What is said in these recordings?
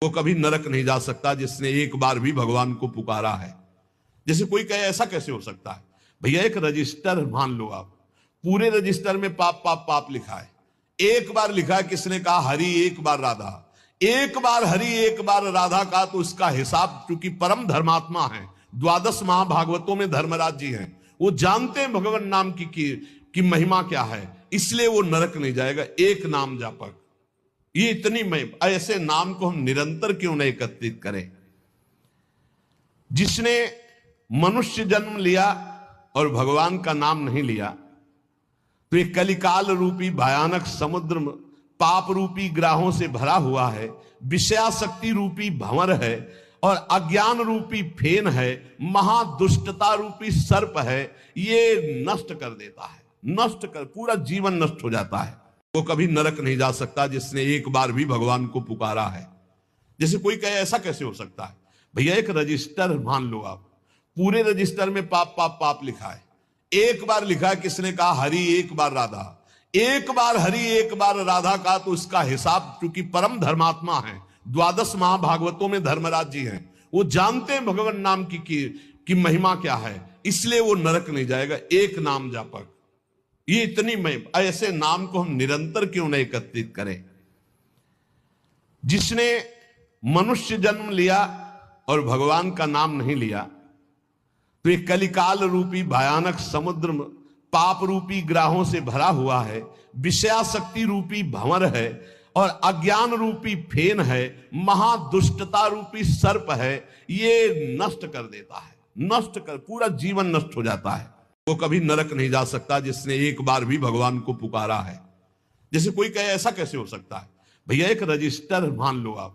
वो कभी नरक नहीं जा सकता जिसने एक बार भी भगवान को पुकारा है। जैसे कोई कहे ऐसा कैसे हो सकता है? भैया एक रजिस्टर मान लो आप, पूरे रजिस्टर में पाप पाप पाप लिखा है। एक बार लिखा है, किसने कहा हरि, एक बार राधा, एक बार हरि एक बार राधा का, तो उसका हिसाब, चूंकि परम धर्मात्मा है, द्वादश महाभागवतों में धर्मराज जी हैं, वो जानते हैं भगवान नाम की महिमा क्या है, इसलिए वो नरक नहीं जाएगा। एक नाम जापक, ये इतनी महिमा, ऐसे नाम को हम निरंतर क्यों नहीं एकत्रित करें? जिसने मनुष्य जन्म लिया और भगवान का नाम नहीं लिया, तो ये कलिकाल रूपी भयानक समुद्र पाप रूपी ग्राहों से भरा हुआ है, विषयाशक्ति रूपी भंवर है, और अज्ञान रूपी फेन है, महादुष्टता रूपी सर्प है। ये नष्ट कर देता है, नष्ट कर, पूरा जीवन नष्ट हो जाता है। वो कभी नरक नहीं जा सकता जिसने एक बार भी भगवान को पुकारा है। जैसे कोई कहे ऐसा कैसे हो सकता है? भैया एक रजिस्टर मान लो आप, पूरे रजिस्टर में पाप पाप पाप लिखा है। एक बार लिखा है, किसने कहा हरि, एक बार राधा, एक बार हरि एक बार राधा का, तो उसका हिसाब, चूंकि परम धर्मात्मा है, द्वादश महाभागवतों में धर्मराज जी हैं, वो जानते हैं भगवान नाम की महिमा क्या है, इसलिए वो नरक नहीं जाएगा। एक नाम जापक, ये इतनी महिमा, ऐसे नाम को हम निरंतर क्यों नहीं एकत्रित करें? जिसने मनुष्य जन्म लिया और भगवान का नाम नहीं लिया, तो ये कलिकाल रूपी भयानक समुद्र पाप रूपी ग्राहों से भरा हुआ है, विषयाशक्ति रूपी भंवर है, और अज्ञान रूपी फेन है, महादुष्टता रूपी सर्प है। ये नष्ट कर देता है, नष्ट कर, पूरा जीवन नष्ट हो जाता है। वो कभी नरक नहीं जा सकता जिसने एक बार भी भगवान को पुकारा है। जैसे कोई कहे ऐसा कैसे हो सकता है? भैया एक रजिस्टर मान लो आप,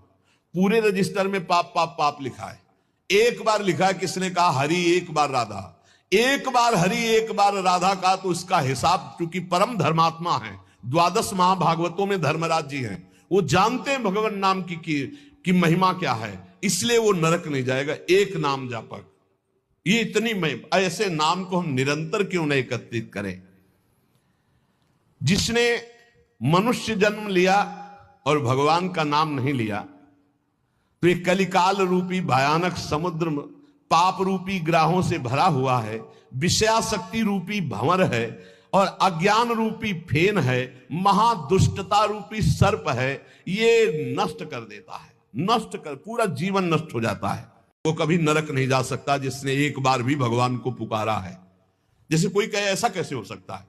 पूरे रजिस्टर में पाप पाप पाप लिखा है। एक बार लिखा है, किसने कहा हरि, एक बार राधा, एक बार हरि एक बार राधा का, तो उसका हिसाब, चूंकि परम धर्मात्मा है, द्वादश महाभागवतों में धर्मराज जी हैं, वो जानते हैं भगवान नाम की महिमा क्या है, इसलिए वो नरक नहीं जाएगा। एक नाम जापक, ये इतनी महिमा, ऐसे नाम को हम निरंतर क्यों नहीं एकत्रित करें? जिसने मनुष्य जन्म लिया और भगवान का नाम नहीं लिया, तो ये कलिकाल रूपी भयानक समुद्र पाप रूपी ग्राहों से भरा हुआ है, विषयाशक्ति रूपी भंवर है, और अज्ञान रूपी फेन है, महादुष्टता रूपी सर्प है। ये नष्ट कर देता है, नष्ट कर, पूरा जीवन नष्ट हो जाता है। वो कभी नरक नहीं जा सकता जिसने एक बार भी भगवान को पुकारा है। जैसे कोई कहे ऐसा कैसे हो सकता है?